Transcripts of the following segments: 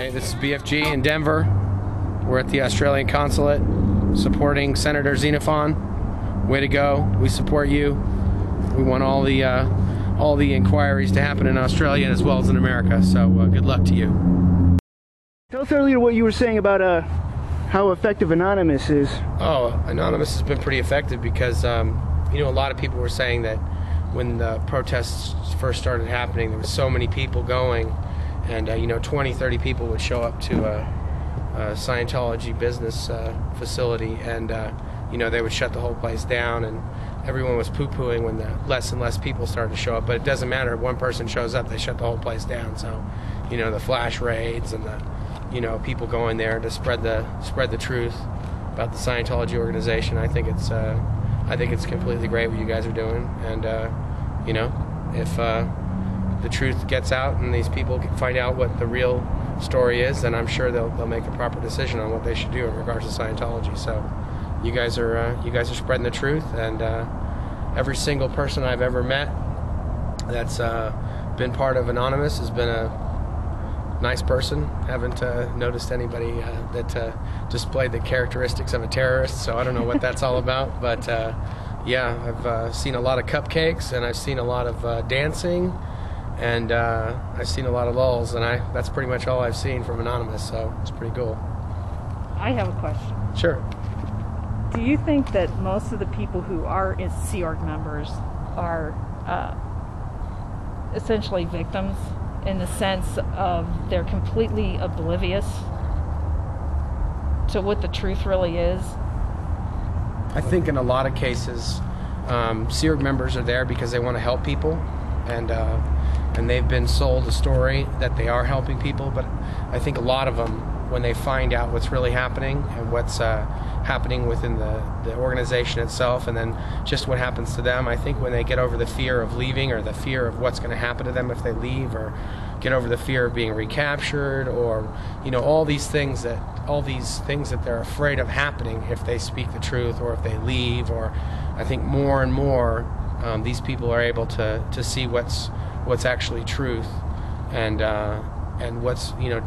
Hey, this is BFG in Denver. We're at the Australian Consulate supporting Senator Xenophon. Way to go. We support you. We want all the inquiries to happen in Australia as well as in America. So good luck to you. Tell us earlier what you were saying about how effective Anonymous is. Oh, Anonymous has been pretty effective because, you know, a lot of people were saying that when the protests first started happening, there were so many people going, and, you know, 20, 30 people would show up to a Scientology business facility, and, you know, they would shut the whole place down, and everyone was poo-pooing when the less and less people started to show up. But it doesn't matter. If one person shows up, they shut the whole place down. So, you know, the flash raids and the, you know, people going there to spread the truth about the Scientology organization. I think it's completely great what you guys are doing. And you know, if the truth gets out and these people find out what the real story is, then I'm sure they'll make a proper decision on what they should do in regards to Scientology. So you guys are spreading the truth, and every single person I've ever met that's been part of Anonymous has been a nice person. Haven't noticed anybody that displayed the characteristics of a terrorist, so I don't know what that's all about. But yeah, I've seen a lot of cupcakes, and I've seen a lot of dancing, and I've seen a lot of lulls, and that's pretty much all I've seen from Anonymous, so it's pretty cool. I have a question. Sure. Do you think that most of the people who are Sea Org members are essentially victims, in the sense of they're completely oblivious to what the truth really is? I think in a lot of cases, Sea Org members are there because they want to help people, and they've been sold a story that they are helping people. But I think a lot of them, when they find out what's really happening and what's happening within the organization itself, and then just what happens to them, I think when they get over the fear of leaving, or the fear of what's going to happen to them if they leave, or get over the fear of being recaptured, or, you know, all these things that they're afraid of happening if they speak the truth or if they leave, or I think more and more these people are able to see what's actually truth, and what's, you know,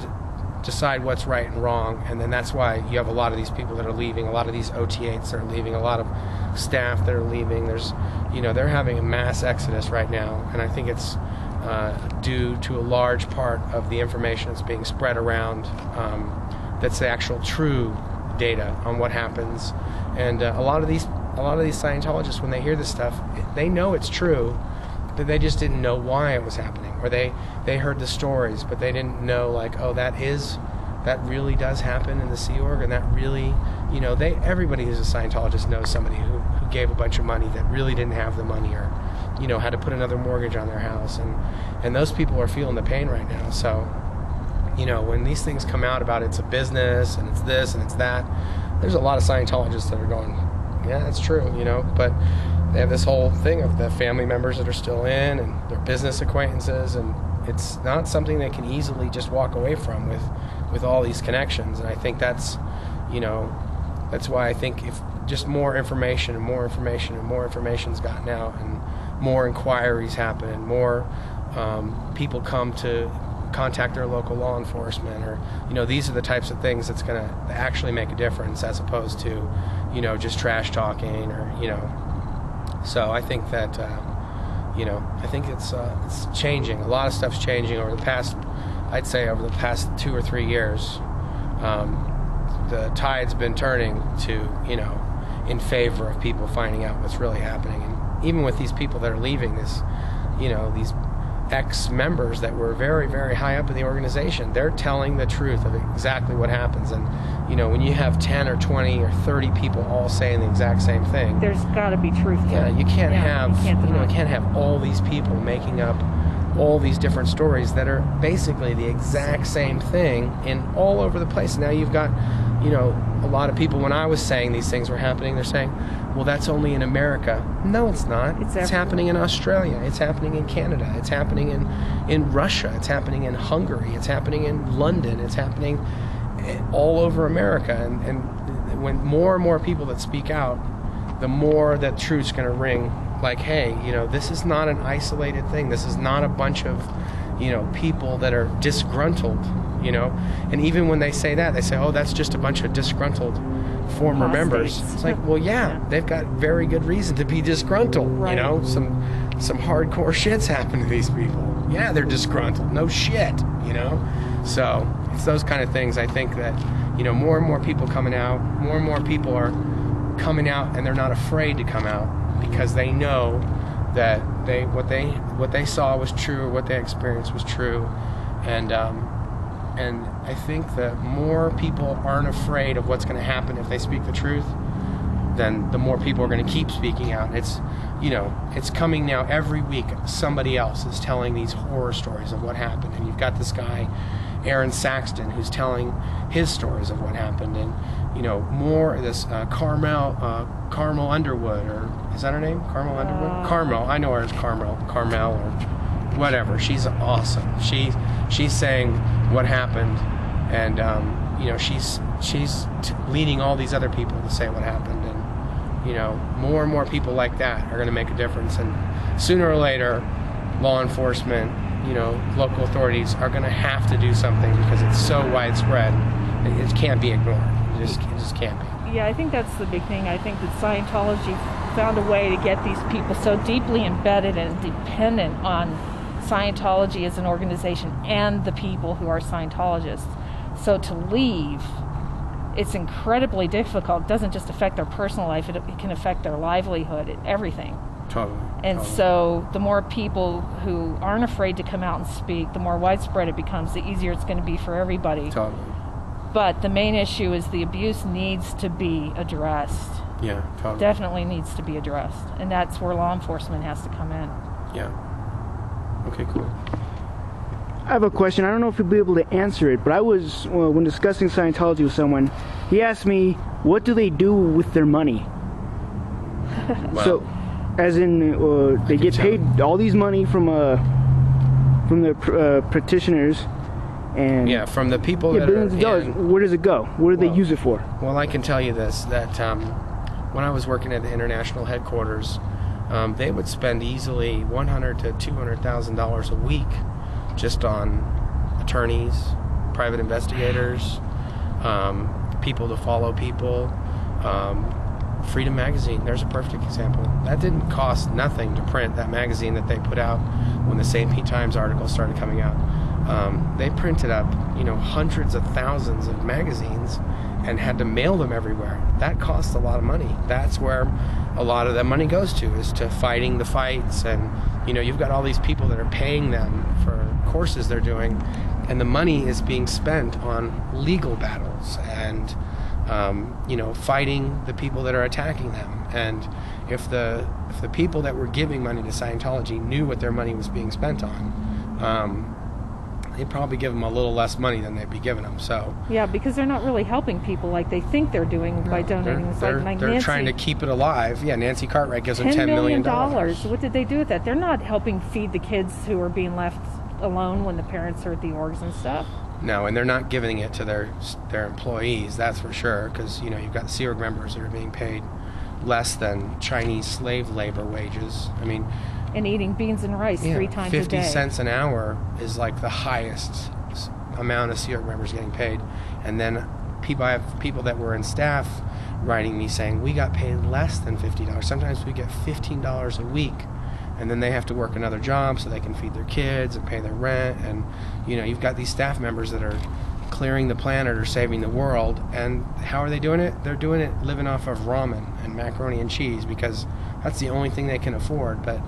decide what's right and wrong. And then that's why you have a lot of these people that are leaving, a lot of these OT8s that are leaving, a lot of staff that are leaving. There's, you know, they're having a mass exodus right now, and I think it's due to a large part of the information that's being spread around, that's the actual true data on what happens. And a lot of these Scientologists, when they hear this stuff, they know it's true, but they just didn't know why it was happening, or they heard the stories, but they didn't know, like, oh, that really does happen in the Sea Org, and that really, you know, everybody who's a Scientologist knows somebody who gave a bunch of money that really didn't have the money, or, you know, had to put another mortgage on their house, and those people are feeling the pain right now. So, you know, when these things come out about it's a business and it's this and it's that, there's a lot of Scientologists that are going, yeah, that's true, you know, but they have this whole thing of the family members that are still in, and their business acquaintances, and it's not something they can easily just walk away from with all these connections. And I think that's, you know, that's why I think if just more information and more information and more information's gotten out, and more inquiries happen, and more people come to contact their local law enforcement, or, you know, these are the types of things that's going to actually make a difference, as opposed to, you know, just trash talking, or, you know. So I think that, you know, I think it's changing. A lot of stuff's changing over the past, I'd say over the past 2 or 3 years. The tide's been turning to, you know, in favor of people finding out what's really happening. And even with these people that are leaving, this, you know, these ex-members that were very, very high up in the organization, they're telling the truth of exactly what happens. And, you know, when you have 10 or 20 or 30 people all saying the exact same thing, there's got to be truth to it. Yeah, you can't have all these people making up all these different stories that are basically the exact same thing in all over the place. Now you've got, you know, a lot of people, when I was saying these things were happening, they're saying, well, that's only in America. No, it's not. It's happening in Australia. It's happening in Canada. It's happening in Russia. It's happening in Hungary. It's happening in London. It's happening all over America. And when more and more people that speak out, the more that truth's going to ring, like, hey, you know, this is not an isolated thing. This is not a bunch of, people that are disgruntled, and even when they say that, they say, oh, that's just a bunch of disgruntled former members. It's like, well, yeah, they've got very good reason to be disgruntled. Right. Some hardcore shit's happened to these people. Yeah, they're disgruntled. No shit. So it's those kind of things. I think that more and more people coming out, more and more people are coming out, and they're not afraid to come out because they know that what they saw was true, what they experienced was true, and I think that more people aren't afraid of what's going to happen if they speak the truth, then the more people are going to keep speaking out. And it's coming now every week. Somebody else is telling these horror stories of what happened, and you've got this guy, Aaron Saxton, who's telling his stories of what happened, and more this Carmel Underwood, or is that her name? Carmel Underwood? Carmel. I know her as Carmel or whatever. She's awesome. She's saying what happened, and she's leading all these other people to say what happened, and more and more people like that are going to make a difference, and sooner or later, law enforcement, local authorities are going to have to do something because it's so widespread. It can't be ignored. It just can't be. Yeah, I think that's the big thing. I think that Scientology found a way to get these people so deeply embedded and dependent on Scientology as an organization and the people who are Scientologists. So to leave, it's incredibly difficult. It doesn't just affect their personal life, it can affect their livelihood, everything. Totally. And so the more people who aren't afraid to come out and speak, the more widespread it becomes, the easier it's going to be for everybody. Totally. But the main issue is the abuse needs to be addressed. Yeah, totally. Definitely needs to be addressed. And that's where law enforcement has to come in. Yeah. Okay, cool. I have a question. I don't know if you'll be able to answer it, but I was, when discussing Scientology with someone, he asked me, what do they do with their money? Well, so, as in, they get paid all these money from the practitioners, and from the people that billions of dollars. Where does it go? What do they use it for? Well, I can tell you this, that when I was working at the international headquarters, they would spend easily $100,000 to $200,000 a week just on attorneys, private investigators, people to follow people. Freedom Magazine, there's a perfect example. That didn't cost nothing to print, that magazine that they put out when the St. Pete Times article started coming out. They printed up, hundreds of thousands of magazines and had to mail them everywhere. That costs a lot of money. That's where a lot of that money goes to, is to fighting the fights. And, you've got all these people that are paying them for courses they're doing, and the money is being spent on legal battles and fighting the people that are attacking them. And if the people that were giving money to Scientology knew what their money was being spent on, they'd probably give them a little less money than they'd be giving them. So yeah, because they're not really helping people like they think they're doing by donating. They're Nancy, trying to keep it alive. Yeah, Nancy Cartwright gives them $10 million. What did they do with that? They're not helping feed the kids who are being left alone when the parents are at the orgs and stuff. No, and they're not giving it to their employees, that's for sure, because you've got Sea Org members that are being paid less than Chinese slave labor wages. I mean, and eating beans and rice 3 times a day. 50 cents an hour is like the highest amount of Sea Org members getting paid. And then I have people that were in staff writing me saying, we got paid less than $50. Sometimes we get $15 a week. And then they have to work another job so they can feed their kids and pay their rent. And, you've got these staff members that are clearing the planet or saving the world. And how are they doing it? They're doing it living off of ramen and macaroni and cheese because that's the only thing they can afford. But